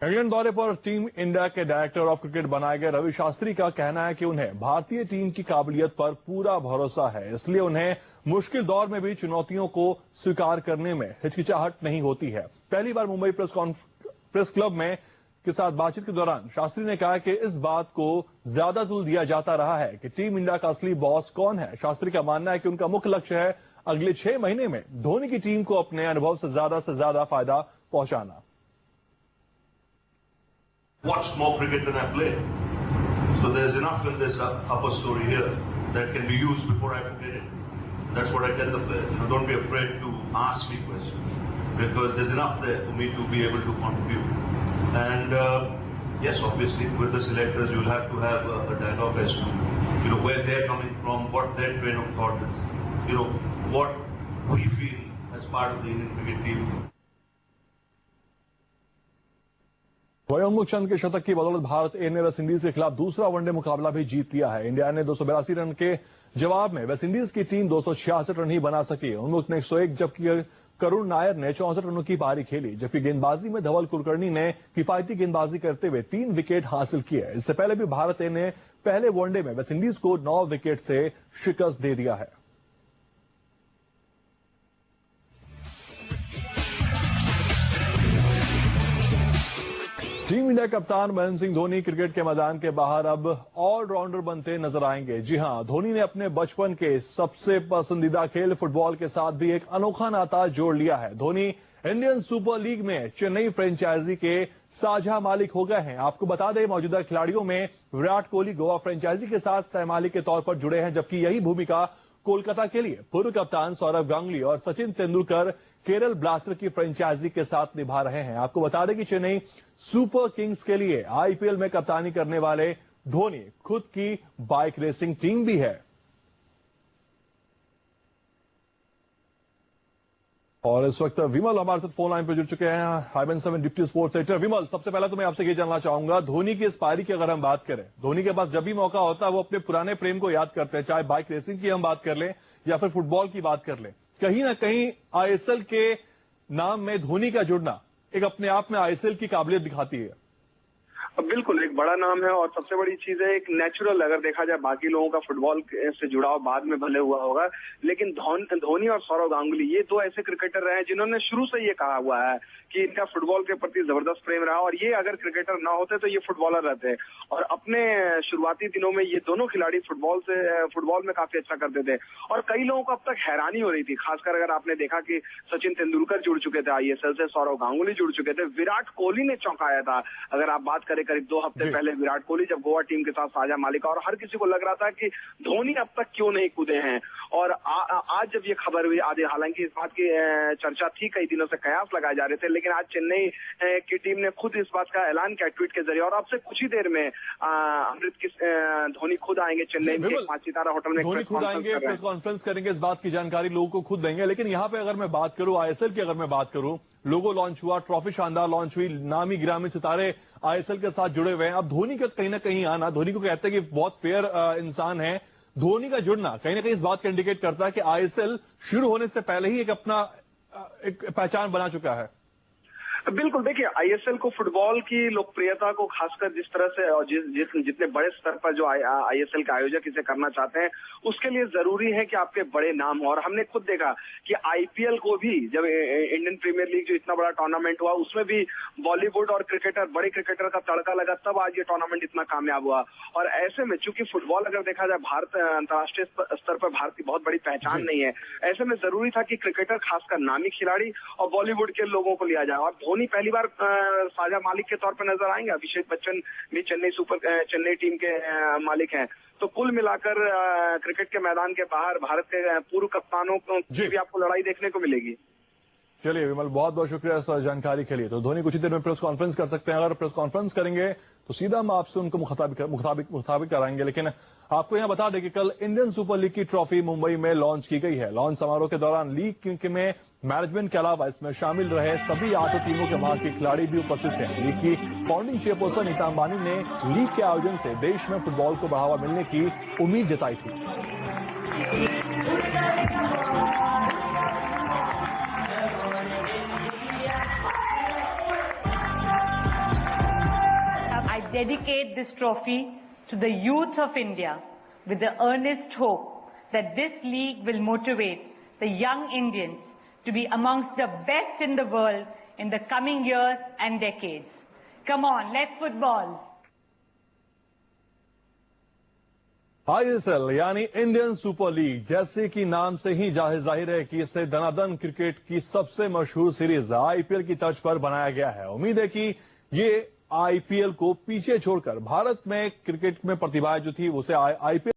England दौरे पर team India के डायरेक्टर ऑफ क्रिकेट बनाए गए रवि शास्त्री का कहना है कि उन्हें भारतीय टीम की काबिलियत पर पूरा भरोसा है, इसलिए उन्हें मुश्किल दौर में भी चुनौतियों को स्वीकार करने में हिचकिचाहट नहीं होती है। पहली बार मुंबई प्रेस क्लब में के साथ बातचीत के दौरान शास्त्री ने कहा कि इस बात को ज्यादा तुल दिया जाता रहा है कि टीम इंडिया का असली बॉस कौन है। शास्त्री का मानना है कि उनका मुख्य लक्ष्य है अगले 6 महीने में धोनी की टीम को अपने अनुभव से ज्यादा फायदा पहुंचाना। Watched more cricket than I played, so there's enough in this upper story here that can be used before I forget it. That's what I tell the players. Don't be afraid to ask me questions because there's enough there for me to be able to contribute. And yes, obviously, with the selectors, you'll have to have a dialogue as to where they're coming from, what their train of thought is, what we feel as part of the Indian cricket team. वहीं उन्मुख चंद के शतक की बदौलत भारत ए ने West Indies के खिलाफ दूसरा वनडे मुकाबला भी जीत लिया है। इंडिया ने 282 रन के जवाब में वेस्ट इंडीज की टीम 266 रन ही बना सकी। उन्मुख ने 101 जबकि करुण नायर ने 64 रनों की पारी खेली, जबकि गेंदबाजी में धवल कुलकर्णी ने किफायती गेंदबाजी करते हुए 3 विकेट हासिल किए। इससे पहले भी भारत ए ने पहले वनडे में वेस्ट इंडीज को 9 विकेट से शिकस्त दे दिया है। टीम इंडिया कप्तान महेंद्र सिंह धोनी क्रिकेट के मैदान के बाहर अब ऑलराउंडर बनते नजर आएंगे। जी हां, धोनी ने अपने बचपन के सबसे पसंदीदा खेल फुटबॉल के साथ भी एक अनोखा नाता जोड़ लिया है। धोनी इंडियन सुपर लीग में चेन्नई फ्रेंचाइजी के साझा मालिक हो गए हैं। आपको बता दें, मौजूदा खिलाड़ियों में विराट कोहली गोवा फ्रेंचाइजी के साथ सह मालिक के तौर पर जुड़े हैं, जबकि यही भूमिका कोलकाता के लिए पूर्व कप्तान सौरव गांगुली और सचिन तेंदुलकर केरल ब्लास्टर की फ्रेंचाइजी के साथ निभा रहे हैं। आपको बता दें कि चेन्नई सुपर किंग्स के लिए आईपीएल में कप्तानी करने वाले धोनी खुद की बाइक रेसिंग टीम भी है। और इस वक्त विमल हमारे साथ फोन लाइन पर जुड़ चुके हैं, हाइबन 7 डिप्टी स्पोर्ट्स एडिटर। विमल, सबसे पहले तो मैं आपसे ये जानना चाहूंगा, धोनी की इस पारी की अगर हम बात करें, धोनी के पास जब भी मौका होता है वो अपने पुराने प्रेम को याद करते हैं, चाहे बाइक रेसिंग की हम बात कर लें या फिर फुटबॉल की बात कर लें। कहीं ना कहीं आईएसएल के नाम में धोनी का जुड़ना एक अपने आप में आईएसएल की काबिलियत दिखाती है। बिल्कुल, एक बड़ा नाम है और सबसे बड़ी चीज है एक नेचुरल, अगर देखा जाए बाकी लोगों का फुटबॉल से जुड़ाव बाद में भले हुआ होगा, लेकिन धोनी और सौरव गांगुली ये 2 ऐसे क्रिकेटर रहे हैं जिन्होंने शुरू से ये कहा हुआ है कि इनका फुटबॉल के प्रति जबरदस्त प्रेम रहा और ये अगर क्रिकेटर ना होते तो ये फुटबॉलर रहते। और अपने शुरुआती दिनों में ये दोनों खिलाड़ी फुटबॉल में काफी अच्छा करते थे और कई लोगों को अब तक हैरानी हो रही थी, खासकर अगर आपने देखा कि सचिन तेंदुलकर जुड़ चुके थे आईएसएल से, सौरव गांगुली जुड़ चुके थे, विराट कोहली ने चौंकाया था। अगर आप बात करें करीब 2 हफ्ते पहले विराट कोहली जब गोवा टीम के साथ साझा मालिक, और हर किसी को लग रहा था कि धोनी अब तक क्यों नहीं कूदे हैं। और आज जब ये खबर हुई, आधे हालांकि इस बात की चर्चा थी, कई दिनों से कयास लगाए जा रहे थे, लेकिन आज चेन्नई की टीम ने खुद इस बात का ऐलान किया ट्वीट के जरिए और अब से कुछ ही देर में धोनी खुद आएंगे चेन्नई में 5 सितारा होटल में, धोनी खुद आएंगे, प्रेस कॉन्फ्रेंस करेंगे, इस बात की जानकारी लोगों को खुद देंगे। लेकिन यहाँ पे अगर मैं बात करूं आईएसएल की, अगर मैं बात करूं, लोगो लॉन्च हुआ, ट्रॉफी शानदार लॉन्च हुई, नामी गिरामी सितारे आईएसएल के साथ जुड़े हुए हैं। अब धोनी का कहीं ना कहीं आना, धोनी को कहते हैं कि बहुत फेयर इंसान है, धोनी का जुड़ना कहीं ना कहीं इस बात का इंडिकेट करता है कि आईएसएल शुरू होने से पहले ही एक अपना एक पहचान बना चुका है। बिल्कुल, देखिए आईएसएल को फुटबॉल की लोकप्रियता को खासकर जिस तरह से और जितने बड़े स्तर पर जो आईएसएल के आयोजक इसे करना चाहते हैं, उसके लिए जरूरी है कि आपके बड़े नाम हो। और हमने खुद देखा कि आईपीएल को भी, जब इंडियन प्रीमियर लीग जो इतना बड़ा टूर्नामेंट हुआ, उसमें भी बॉलीवुड और बड़े क्रिकेटर का तड़का लगा, तब आज ये टूर्नामेंट इतना कामयाब हुआ। और ऐसे में चूंकि फुटबॉल अगर देखा जाए भारत अंतर्राष्ट्रीय स्तर पर भारत की बहुत बड़ी पहचान नहीं है, ऐसे में जरूरी था कि क्रिकेटर, खासकर नामी खिलाड़ी और बॉलीवुड के लोगों को लिया जाए। और धोनी पहली बार साझा मालिक के तौर पर नजर आएंगे, अभिषेक बच्चन भी चेन्नई टीम के मालिक हैं। तो कुल मिलाकर क्रिकेट के मैदान के बाहर भारत के पूर्व कप्तानों की भी आपको लड़ाई देखने को मिलेगी। चलिए विमल, बहुत बहुत शुक्रिया इस जानकारी के लिए। तो धोनी कुछ ही देर में प्रेस कॉन्फ्रेंस कर सकते हैं, अगर प्रेस कॉन्फ्रेंस करेंगे तो सीधा हम आपसे उनको मुखातिब कराएंगे। लेकिन आपको यहां बता दें कि कल इंडियन सुपर लीग की ट्रॉफी मुंबई में लॉन्च की गई है। लॉन्च समारोह के दौरान लीग में मैनेजमेंट के अलावा इसमें शामिल रहे सभी 8 टीमों के वहां के खिलाड़ी भी उपस्थित थे। लीग की फाउंडिंग चेयरपर्सन नीता अंबानी ने लीग के आयोजन से देश में फुटबॉल को बढ़ावा मिलने की उम्मीद जताई थी। dedicate this trophy to the youth of India with the earnest hope that this league will motivate the young Indians to be amongst the best in the world in the coming years and decades. Come on, let's football. ISL यानी Indian super league, जैसे कि नाम से ही जाहिर है कि इसे दनादन cricket की सबसे मशहूर सीरीज आईपीएल की तर्ज पर बनाया गया है। उम्मीद है कि ये आईपीएल को पीछे छोड़कर भारत में क्रिकेट में प्रतिभा जो थी उसे आईपीएल